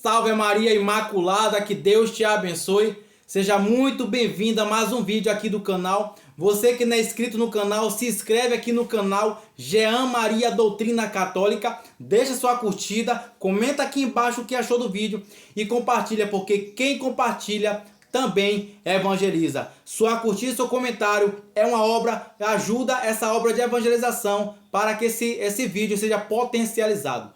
Salve Maria Imaculada, que Deus te abençoe. Seja muito bem-vindo a mais um vídeo aqui do canal. Você que não é inscrito no canal, se inscreve aqui no canal Jean Maria Doutrina Católica. Deixa sua curtida, comenta aqui embaixo o que achou do vídeo e compartilha, porque quem compartilha também evangeliza. Sua curtida e seu comentário é uma obra, ajuda essa obra de evangelização para que esse vídeo seja potencializado.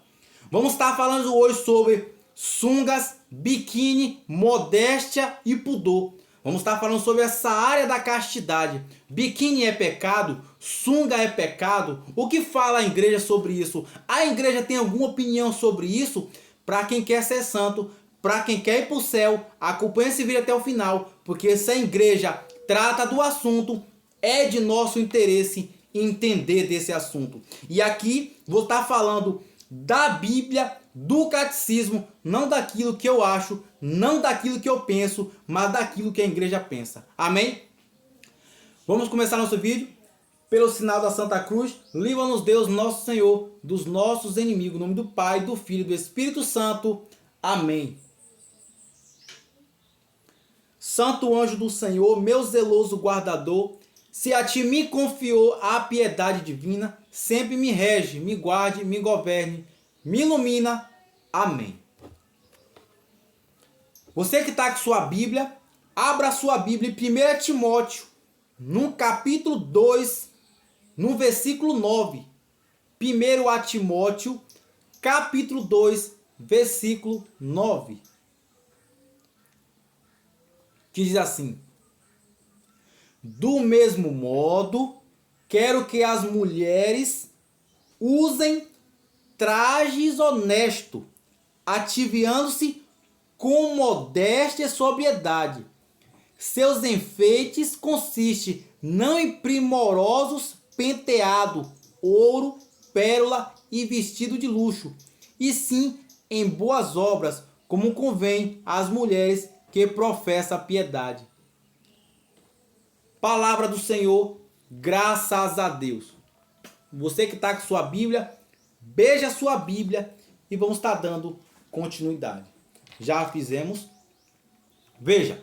Vamos estar falando hoje sobre sungas, biquíni, modéstia e pudor. Vamos estar falando sobre essa área da castidade. Biquíni é pecado? Sunga é pecado? O que fala a igreja sobre isso? A igreja tem alguma opinião sobre isso? Para quem quer ser santo, para quem quer ir para o céu, acompanhe esse vídeo até o final, porque se a igreja trata do assunto, é de nosso interesse entender desse assunto. E aqui vou estar falando da Bíblia, do catecismo, não daquilo que eu acho, não daquilo que eu penso, mas daquilo que a igreja pensa. Amém? Vamos começar nosso vídeo. Pelo sinal da Santa Cruz, livra-nos Deus, nosso Senhor, dos nossos inimigos. Em nome do Pai, do Filho e do Espírito Santo. Amém. Santo anjo do Senhor, meu zeloso guardador, se a ti me confiou a piedade divina, sempre me rege, me guarde, me governe, me ilumina. Amém. Você que está com sua Bíblia, abra sua Bíblia em 1 Timóteo, no capítulo 2, no versículo 9. 1 Timóteo, capítulo 2, versículo 9. Que diz assim: do mesmo modo, quero que as mulheres usem trajes honestos, ativiando-se com modéstia e sobriedade. Seus enfeites consistem não em primorosos penteado, ouro, pérola e vestido de luxo, e sim em boas obras, como convém às mulheres que professam a piedade. Palavra do Senhor, graças a Deus. Você que está com sua Bíblia, beija a sua Bíblia e vamos estar dando continuidade. Já fizemos. Veja,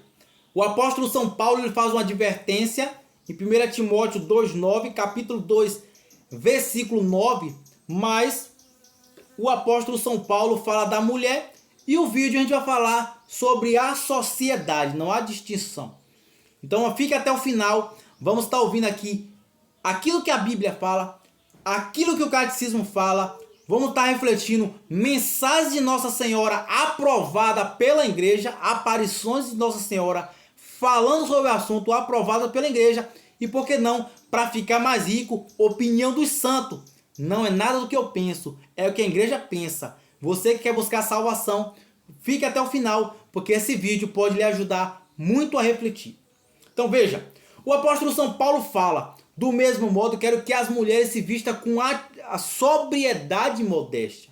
o apóstolo São Paulo ele faz uma advertência em 1 Timóteo 2,9, capítulo 2, versículo 9, mas o apóstolo São Paulo fala da mulher e o vídeo a gente vai falar sobre a sociedade, não há distinção. Então fique até o final, vamos estar ouvindo aqui aquilo que a Bíblia fala, aquilo que o catecismo fala, vamos estar refletindo mensagens de Nossa Senhora aprovada pela igreja, aparições de Nossa Senhora falando sobre o assunto aprovada pela igreja e, por que não, para ficar mais rico, opinião dos santos. Não é nada do que eu penso, é o que a igreja pensa. Você que quer buscar salvação, fique até o final, porque esse vídeo pode lhe ajudar muito a refletir. Então veja, o apóstolo São Paulo fala: do mesmo modo quero que as mulheres se vistam com a sobriedade e modéstia.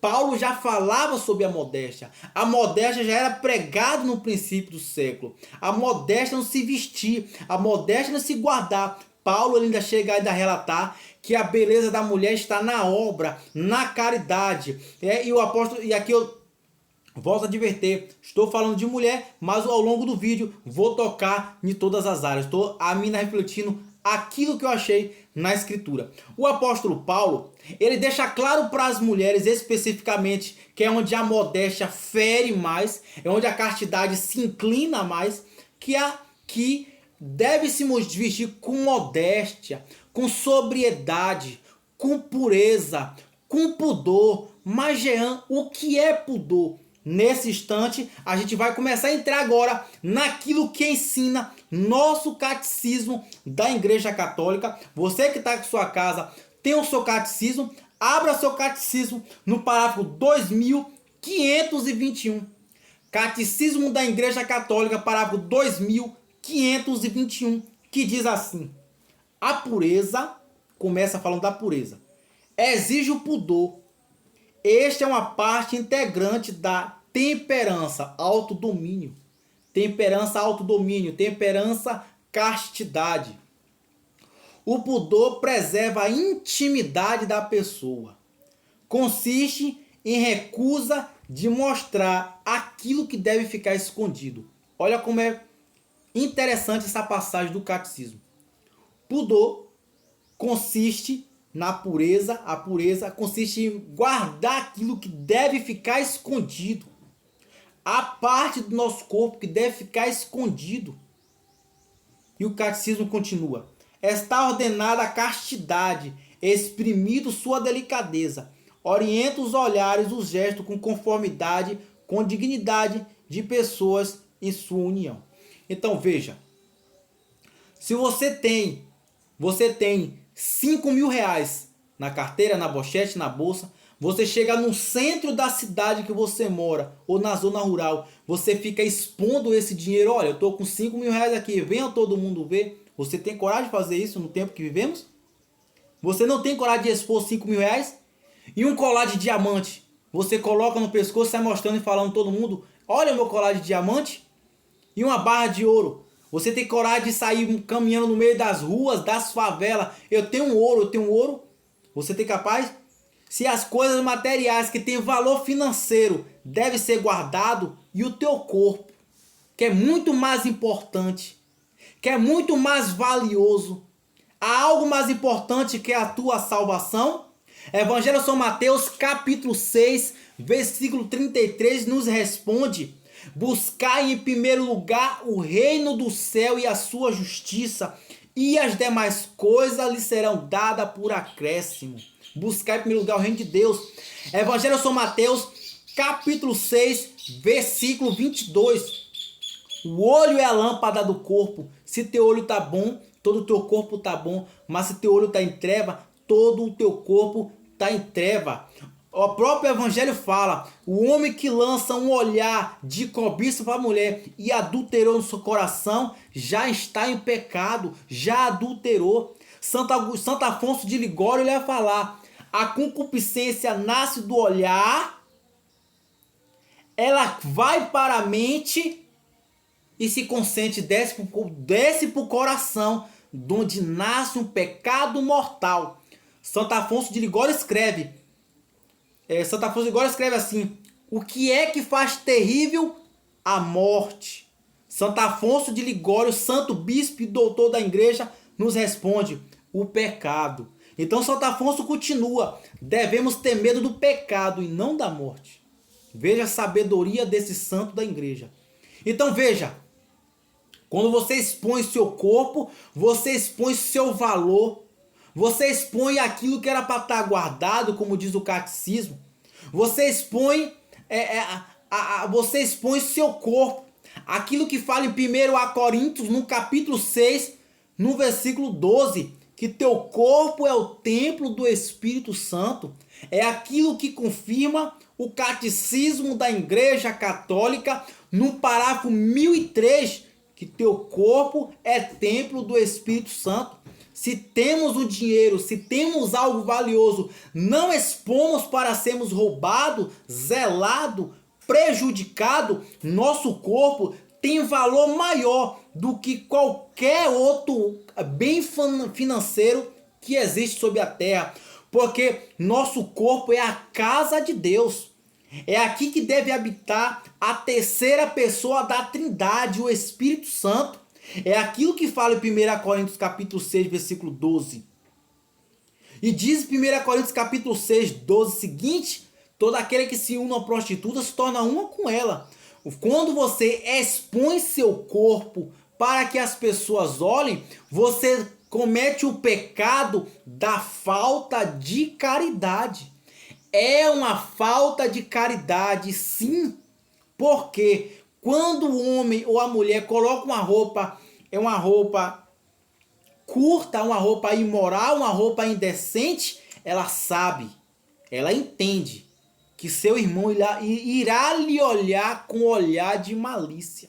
Paulo já falava sobre a modéstia. A modéstia já era pregada no princípio do século. A modéstia não se vestir, a modéstia não se guardar. Paulo ainda chega a relatar que a beleza da mulher está na obra, na caridade. E o apóstolo, e aqui eu volto a adverter, estou falando de mulher, mas ao longo do vídeo vou tocar em todas as áreas. Estou a mim refletindo aquilo que eu achei na escritura. O apóstolo Paulo, ele deixa claro para as mulheres especificamente que é onde a modéstia fere mais, é onde a castidade se inclina mais, que deve se vestir com modéstia, com sobriedade, com pureza, com pudor. Mas Jean, o que é pudor? Nesse instante, a gente vai começar a entrar agora naquilo que ensina nosso catecismo da Igreja Católica. Você que está com sua casa, tem o seu catecismo, abra seu catecismo no parágrafo 2521. Catecismo da Igreja Católica, parágrafo 2521, que diz assim: a pureza, começa falando da pureza, exige o pudor. Este é uma parte integrante da temperança, autodomínio. Temperança, autodomínio. Temperança, castidade. O pudor preserva a intimidade da pessoa. Consiste em recusa de mostrar aquilo que deve ficar escondido. Olha como é interessante essa passagem do catecismo. Pudor consiste na pureza, a pureza consiste em guardar aquilo que deve ficar escondido. A parte do nosso corpo que deve ficar escondido. E o catecismo continua. Está ordenada a castidade, exprimido sua delicadeza. Orienta os olhares, os gestos com conformidade, com dignidade de pessoas em sua união. Então veja, se você tem 5.000 reais na carteira, na pochete, na bolsa, você chega no centro da cidade que você mora, ou na zona rural, você fica expondo esse dinheiro. Olha, eu estou com 5.000 reais aqui, venha todo mundo ver. Você tem coragem de fazer isso no tempo que vivemos? Você não tem coragem de expor 5.000 reais? E um colar de diamante, você coloca no pescoço, sai mostrando e falando todo mundo, olha o meu colar de diamante. E uma barra de ouro. Você tem coragem de sair caminhando no meio das ruas, das favelas. Eu tenho ouro. Você tem capaz? Se as coisas materiais que têm valor financeiro devem ser guardado, e o teu corpo, que é muito mais importante, que é muito mais valioso, há algo mais importante que a tua salvação? Evangelho de São Mateus, capítulo 6, versículo 33, nos responde: buscai em primeiro lugar o reino do céu e a sua justiça, e as demais coisas lhe serão dadas por acréscimo. Buscar em primeiro lugar o reino de Deus. Evangelho de São Mateus, capítulo 6, versículo 22. O olho é a lâmpada do corpo. Se teu olho está bom, todo o teu corpo está bom. Mas se teu olho está em treva, todo o teu corpo está em treva. O próprio Evangelho fala: o homem que lança um olhar de cobiça para a mulher e adulterou no seu coração, já está em pecado, já adulterou. Santo Afonso de Ligório ele vai falar: a concupiscência nasce do olhar, ela vai para a mente e se consente, desce para o coração, de onde nasce um pecado mortal. Santo Afonso de Ligório escreve assim: o que é que faz terrível a morte? Santo Afonso de Ligório, santo bispo e doutor da igreja, nos responde: o pecado. Então Santo Afonso continua: devemos ter medo do pecado e não da morte. Veja a sabedoria desse santo da igreja. Então veja, quando você expõe seu corpo, você expõe seu valor, você expõe aquilo que era para estar guardado, como diz o catecismo. Você expõe você expõe seu corpo. Aquilo que fala em 1 Coríntios, no capítulo 6, no versículo 12, que teu corpo é o templo do Espírito Santo. É aquilo que confirma o catecismo da Igreja Católica no parágrafo 1003, que teu corpo é templo do Espírito Santo. Se temos o dinheiro, se temos algo valioso, não expomos para sermos roubados, zelado, prejudicado. Nosso corpo tem valor maior do que qualquer outro bem financeiro que existe sobre a terra, porque nosso corpo é a casa de Deus. É aqui que deve habitar a terceira pessoa da Trindade, o Espírito Santo. É aquilo que fala em 1 Coríntios capítulo 6, versículo 12. E diz em 1 Coríntios capítulo 6, 12 seguinte: todo aquele que se une a prostituta se torna uma com ela. Quando você expõe seu corpo para que as pessoas olhem, você comete o pecado da falta de caridade. É uma falta de caridade, sim, porque quando o homem ou a mulher coloca uma roupa curta, uma roupa imoral, uma roupa indecente, ela sabe, ela entende que seu irmão irá lhe olhar com olhar de malícia.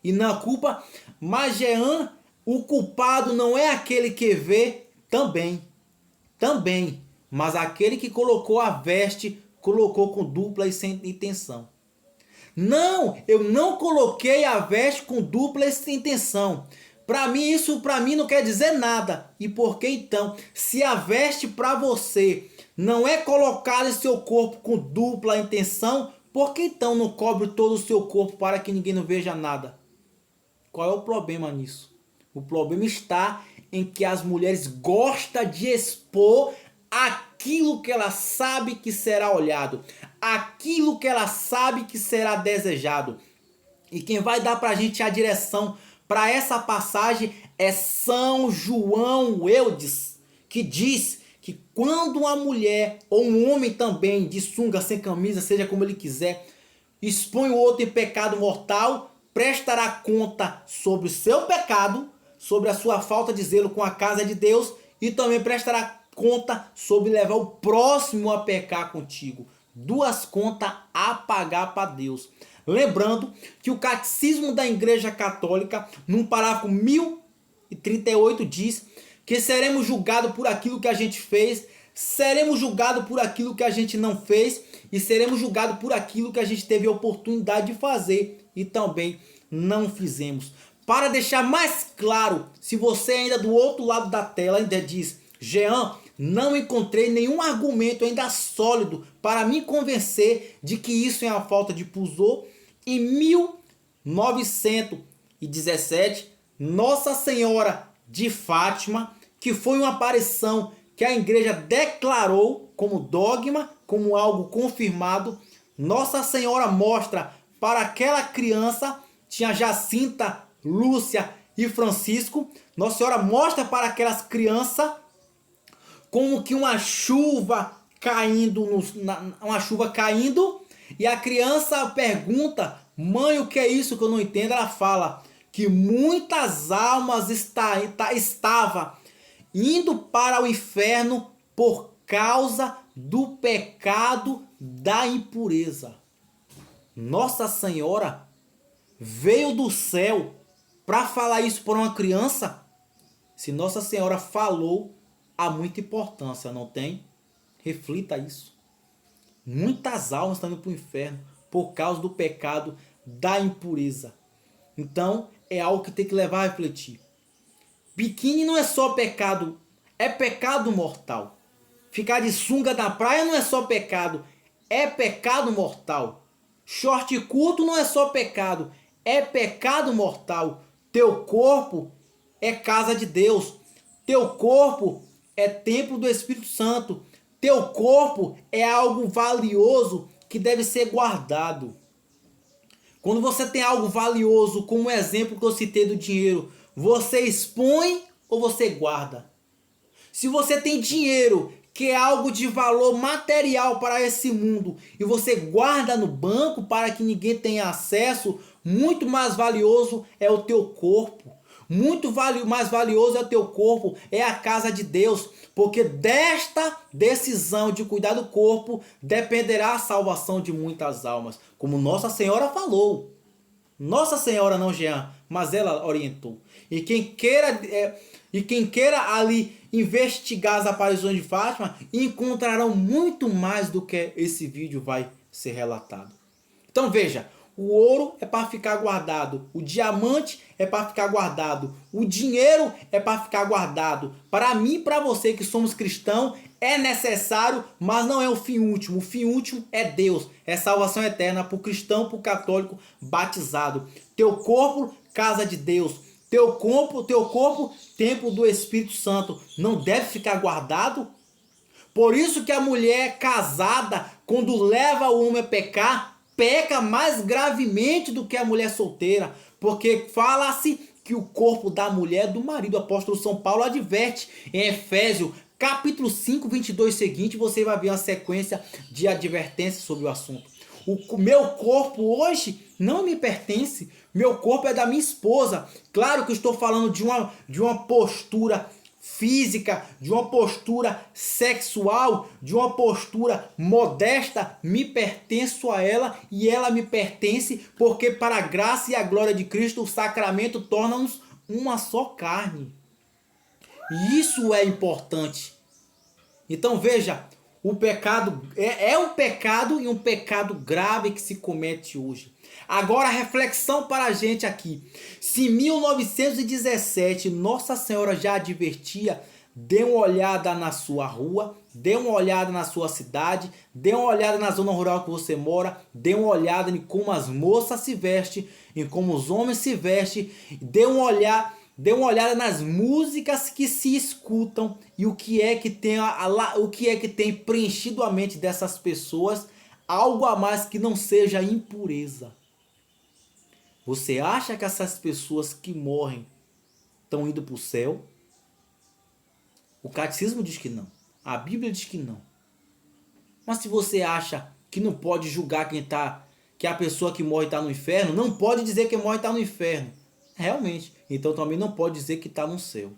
E na culpa, mas Jean, o culpado não é aquele que vê, também, mas aquele que colocou a veste, colocou com dupla e sem intenção. Não, eu não coloquei a veste com dupla intenção. Isso para mim não quer dizer nada. E por que então? Se a veste para você não é colocada em seu corpo com dupla intenção, Por que então não cobre todo o seu corpo para que ninguém não veja nada? Qual é o problema nisso? O problema está em que as mulheres gostam de expor aquilo que ela sabe que será olhado, aquilo que ela sabe que será desejado. E quem vai dar para a gente a direção para essa passagem é São João Eudes, que diz que quando uma mulher ou um homem também de sunga, sem camisa, seja como ele quiser, expõe o outro em pecado mortal, prestará conta sobre o seu pecado, sobre a sua falta de zelo com a casa de Deus e também prestará conta sobre levar o próximo a pecar contigo. Duas contas a pagar para Deus. Lembrando que o Catecismo da Igreja Católica, num parágrafo 1038, diz que seremos julgados por aquilo que a gente fez, seremos julgados por aquilo que a gente não fez e seremos julgados por aquilo que a gente teve a oportunidade de fazer e também não fizemos. Para deixar mais claro, se você ainda do outro lado da tela ainda diz: Jean, não encontrei nenhum argumento ainda sólido para me convencer de que isso é uma falta de pudor, em 1917, Nossa Senhora de Fátima, que foi uma aparição que a igreja declarou como dogma, como algo confirmado, Nossa Senhora mostra para aquela criança, tinha Jacinta, Lúcia e Francisco, Nossa Senhora mostra para aquelas crianças como que uma chuva caindo, uma chuva caindo, e a criança pergunta: mãe, o que é isso que eu não entendo? Ela fala que muitas almas estavam indo para o inferno por causa do pecado da impureza. Nossa Senhora veio do céu para falar isso para uma criança? Se Nossa Senhora falou, há muita importância, não tem? Reflita isso. Muitas almas estão indo para o inferno por causa do pecado da impureza. Então, é algo que tem que levar a refletir. Biquíni não é só pecado, é pecado mortal. Ficar de sunga na praia não é só pecado, é pecado mortal. Short curto não é só pecado, é pecado mortal. Teu corpo é casa de Deus. Teu corpo é templo do Espírito Santo. Teu corpo é algo valioso que deve ser guardado. Quando você tem algo valioso, como o exemplo que eu citei do dinheiro, você expõe ou você guarda? Se você tem dinheiro, que é algo de valor material para esse mundo, e você guarda no banco para que ninguém tenha acesso, muito mais valioso é o teu corpo. Muito mais valioso é o teu corpo, é a casa de Deus, porque desta decisão de cuidar do corpo dependerá a salvação de muitas almas, como Nossa Senhora falou. Nossa Senhora não, Jean, mas ela orientou. E quem queira ali investigar as aparições de Fátima, encontrarão muito mais do que esse vídeo vai ser relatado. Então veja, o ouro é para ficar guardado, o diamante é para ficar guardado, o dinheiro é para ficar guardado. Para mim e para você que somos cristãos, é necessário, mas não é o fim último. O fim último é Deus, é salvação eterna para o cristão, para o católico batizado. Teu corpo, casa de Deus. Teu corpo, templo do Espírito Santo. Não deve ficar guardado? Por isso que a mulher casada, quando leva o homem a pecar, peca mais gravemente do que a mulher solteira, porque fala-se que o corpo da mulher é do marido. O apóstolo São Paulo adverte em Efésios, capítulo 5, 22 seguinte, você vai ver uma sequência de advertências sobre o assunto. O meu corpo hoje não me pertence, meu corpo é da minha esposa. Claro que eu estou falando de uma postura física, de uma postura sexual, de uma postura modesta, me pertenço a ela e ela me pertence, porque para a graça e a glória de Cristo o sacramento torna-nos uma só carne. E isso é importante. Então veja, o pecado é um pecado, e um pecado grave que se comete hoje. Agora a reflexão para a gente aqui. Se em 1917 Nossa Senhora já advertia dê uma olhada na sua rua, dê uma olhada na sua cidade, dê uma olhada na zona rural que você mora, dê uma olhada em como as moças se vestem, em como os homens se vestem, dê uma olhada nas músicas que se escutam e o que é que tem preenchido a mente dessas pessoas, algo a mais que não seja impureza. Você acha que essas pessoas que morrem estão indo para o céu? O catecismo diz que não. A Bíblia diz que não. Mas se você acha que não pode julgar que a pessoa que morre está no inferno, não pode dizer que morre está no inferno. Realmente. Então também não pode dizer que está no céu.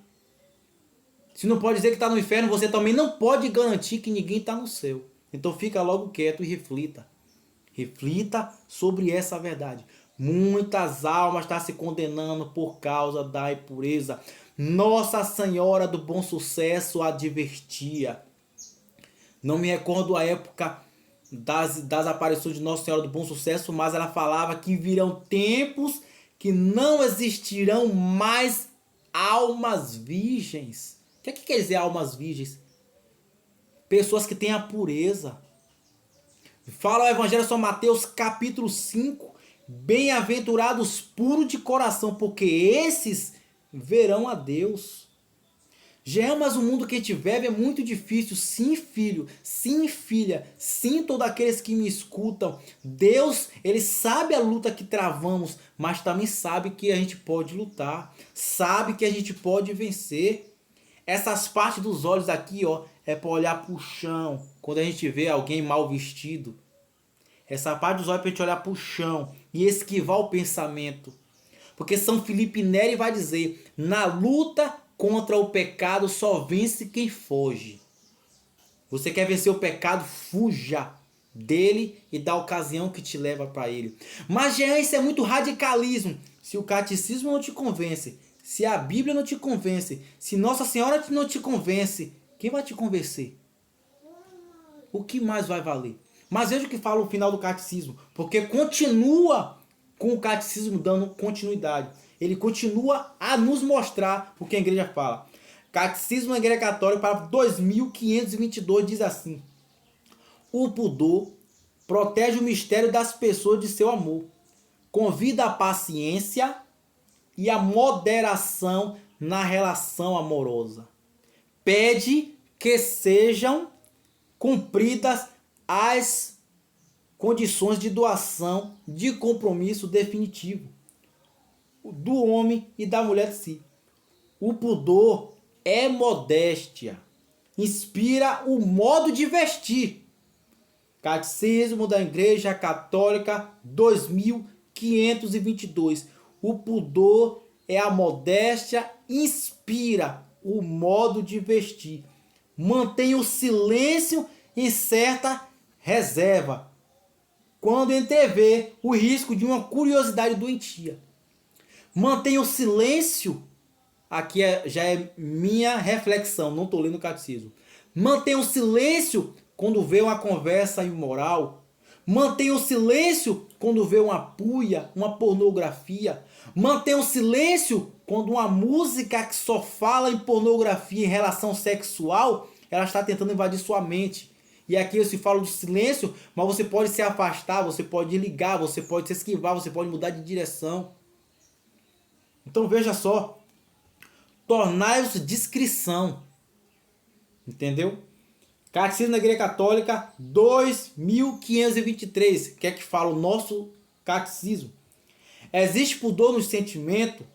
Se não pode dizer que está no inferno, você também não pode garantir que ninguém está no céu. Então fica logo quieto e reflita. Reflita sobre essa verdade. Muitas almas estão se condenando por causa da impureza. Nossa Senhora do Bom Sucesso advertia. Não me recordo a época das aparições de Nossa Senhora do Bom Sucesso, mas ela falava que virão tempos que não existirão mais almas virgens. O que quer dizer almas virgens? Pessoas que têm a pureza. Fala o Evangelho de São Mateus, capítulo 5. Bem-aventurados puros de coração, porque esses verão a Deus. Já mas o mundo que a gente vive é muito difícil. Sim, filho. Sim, filha. Sim, todos aqueles que me escutam. Deus, Ele sabe a luta que travamos, mas também sabe que a gente pode lutar. Sabe que a gente pode vencer. Essas partes dos olhos aqui, ó, é para olhar para o chão. Quando a gente vê alguém mal vestido. Essa parte dos olhos é para a gente olhar para o chão e esquivar o pensamento. Porque São Felipe Neri vai dizer, na luta contra o pecado só vence quem foge. Você quer vencer o pecado? Fuja dele e da ocasião que te leva para ele. Mas, Jean, isso é muito radicalismo. Se o catecismo não te convence, se a Bíblia não te convence, se Nossa Senhora não te convence, quem vai te convencer? O que mais vai valer? Mas veja o que fala o final do catecismo, porque continua com o catecismo dando continuidade. Ele continua a nos mostrar o que a igreja fala. Catecismo da Igreja Católica para 2522 diz assim: o pudor protege o mistério das pessoas de seu amor, convida a paciência e a moderação na relação amorosa. Pede que sejam cumpridas as condições de doação de compromisso definitivo do homem e da mulher de si. O pudor é modéstia, inspira o modo de vestir. Catecismo da Igreja Católica 2522. O pudor é a modéstia, inspira o modo de vestir. Mantém o silêncio em certa reserva, quando entrevê o risco de uma curiosidade doentia. Mantém o silêncio, aqui já é minha reflexão, não estou lendo o catecismo. Mantém o silêncio quando vê uma conversa imoral. Mantém o silêncio quando vê uma puia, uma pornografia. Mantém o silêncio quando uma música que só fala em pornografia, em relação sexual, ela está tentando invadir sua mente. E aqui eu se falo do silêncio, mas você pode se afastar, você pode ligar, você pode se esquivar, você pode mudar de direção. Então veja só, tornai-vos discrição. Entendeu? Catecismo da Igreja Católica 2523. Que é que fala o nosso catecismo? Existe pudor no sentimento,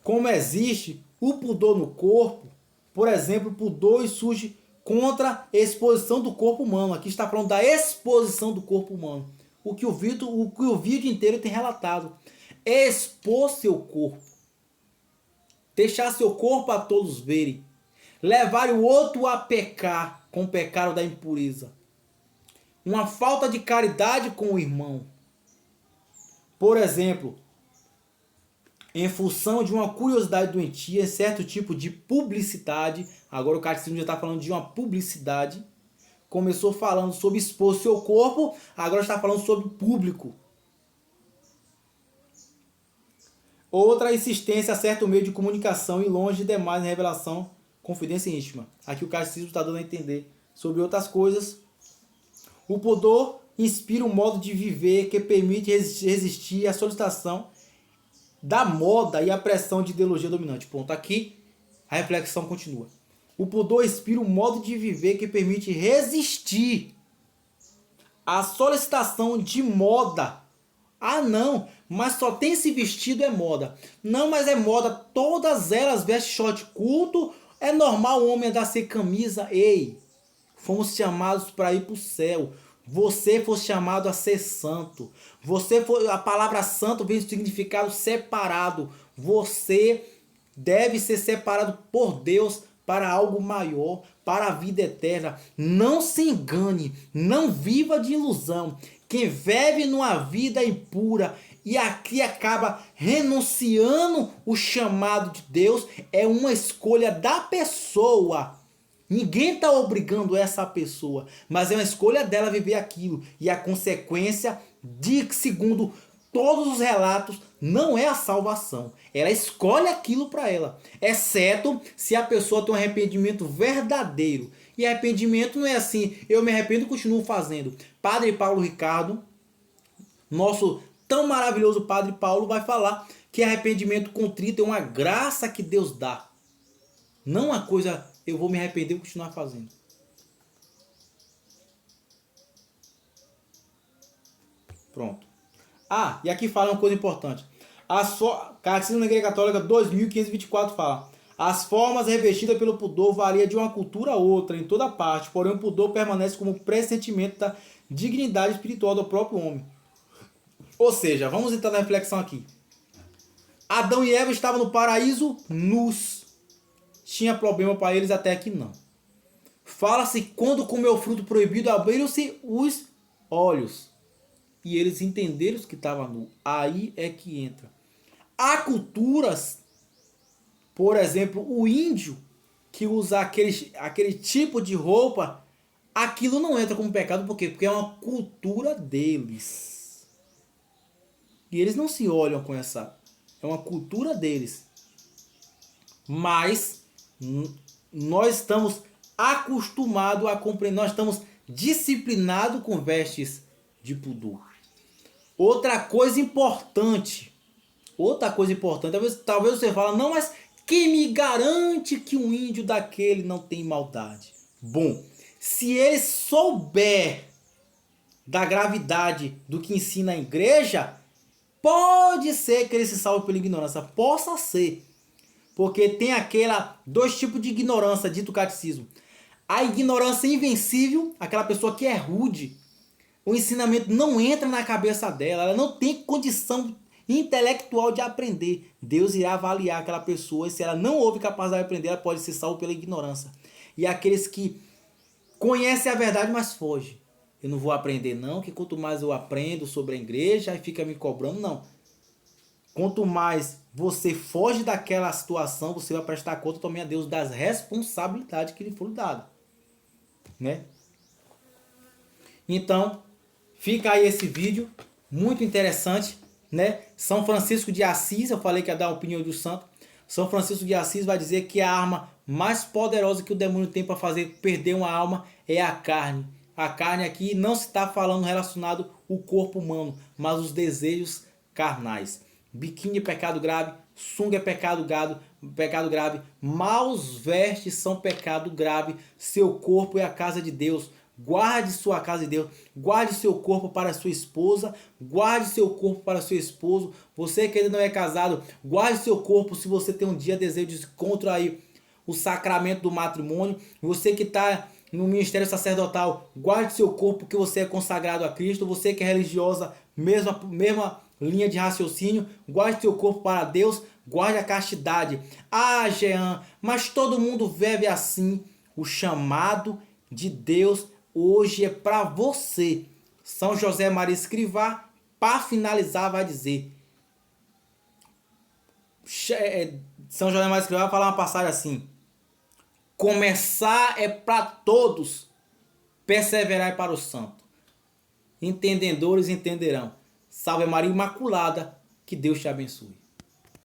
como existe o pudor no corpo. Por exemplo, o pudor surge contra a exposição do corpo humano. Aqui está falando da exposição do corpo humano. O que o vídeo inteiro tem relatado. Expor seu corpo. Deixar seu corpo a todos verem. Levar o outro a pecar com o pecado da impureza. Uma falta de caridade com o irmão. Por exemplo, em função de uma curiosidade doentia, certo tipo de publicidade. Agora o catecismo já está falando de uma publicidade. Começou falando sobre expor seu corpo, agora está falando sobre público. Outra insistência a certo meio de comunicação e longe demais em revelação confidência íntima. Aqui o catecismo está dando a entender sobre outras coisas. O pudor inspira um modo de viver que permite resistir à solicitação da moda e à pressão de ideologia dominante. Ponto. Aqui a reflexão continua. O pudor inspira um modo de viver que permite resistir à solicitação de moda. Ah, não, mas só tem esse vestido é moda. Não, mas é moda. Todas elas vestem short curto. É normal o homem andar sem camisa. Ei, fomos chamados para ir para o céu. Você foi chamado a ser santo. A palavra santo vem do significado separado. Você deve ser separado por Deus para algo maior, para a vida eterna. Não se engane, não viva de ilusão. Quem vive numa vida impura e aqui acaba renunciando o chamado de Deus é uma escolha da pessoa. Ninguém está obrigando essa pessoa, mas é uma escolha dela viver aquilo. E a consequência, segundo todos os relatos, não é a salvação. Ela escolhe aquilo para ela. Exceto se a pessoa tem um arrependimento verdadeiro. E arrependimento não é assim, eu me arrependo e continuo fazendo. Padre Paulo Ricardo, nosso tão maravilhoso Padre Paulo, vai falar que arrependimento contrito é uma graça que Deus dá. Não uma coisa, eu vou me arrepender e continuar fazendo. Pronto. Ah, e aqui fala uma coisa importante. Catecismo da Igreja Católica 2524 fala: as formas revestidas pelo pudor variam de uma cultura a outra, em toda parte, porém o pudor permanece como pressentimento da dignidade espiritual do próprio homem. Ou seja, vamos entrar na reflexão aqui. Adão e Eva estavam no paraíso nus. Tinha problema para eles até que não. Fala-se quando comeu o fruto proibido, abriram-se os olhos. E eles entenderam que estava nu. Aí é que entra. Há culturas, por exemplo, o índio que usa aquele tipo de roupa, aquilo não entra como pecado. Por quê? Porque é uma cultura deles. E eles não se olham com essa. É uma cultura deles. Mas nós estamos acostumados a compreender. Nós estamos disciplinados com vestes de pudor. Outra coisa importante, talvez você fale, não, mas quem me garante que um índio daquele não tem maldade? Bom, se ele souber da gravidade do que ensina a igreja, pode ser que ele se salve pela ignorância, possa ser. Porque tem dois tipos de ignorância, dito catecismo. A ignorância invencível, aquela pessoa que é rude, o ensinamento não entra na cabeça dela, ela não tem condição intelectual de aprender. Deus irá avaliar aquela pessoa e se ela não houve capacidade de aprender, ela pode ser salva pela ignorância. E aqueles que conhecem a verdade, mas fogem. Eu não vou aprender não, que quanto mais eu aprendo sobre a igreja, aí fica me cobrando, não. Quanto mais você foge daquela situação, você vai prestar conta também a Deus das responsabilidades que lhe foram dadas. Né? Então, fica aí esse vídeo, muito interessante, né? São Francisco de Assis, eu falei que ia dar a opinião do santo. São Francisco de Assis vai dizer que a arma mais poderosa que o demônio tem para fazer perder uma alma é a carne. A carne aqui não se está falando relacionado ao corpo humano, mas os desejos carnais. Biquíni é pecado grave, sunga é pecado grave, maus vestes são pecado grave, seu corpo é a casa de Deus. Guarde sua casa de Deus, guarde seu corpo para sua esposa, guarde seu corpo para seu esposo. Você que ainda não é casado, guarde seu corpo se você tem um dia desejo de contra aí o sacramento do matrimônio. Você que está no ministério sacerdotal, guarde seu corpo que você é consagrado a Cristo. Você que é religiosa, mesma linha de raciocínio, guarde seu corpo para Deus, guarde a castidade. Ah, Jean, mas todo mundo vive assim. O chamado de Deus hoje é para você. São José Maria Escrivá, para finalizar, vai dizer. São José Maria Escrivá vai falar uma passagem assim: começar é para todos, perseverar é para o santo. Entendedores entenderão. Salve Maria Imaculada, que Deus te abençoe.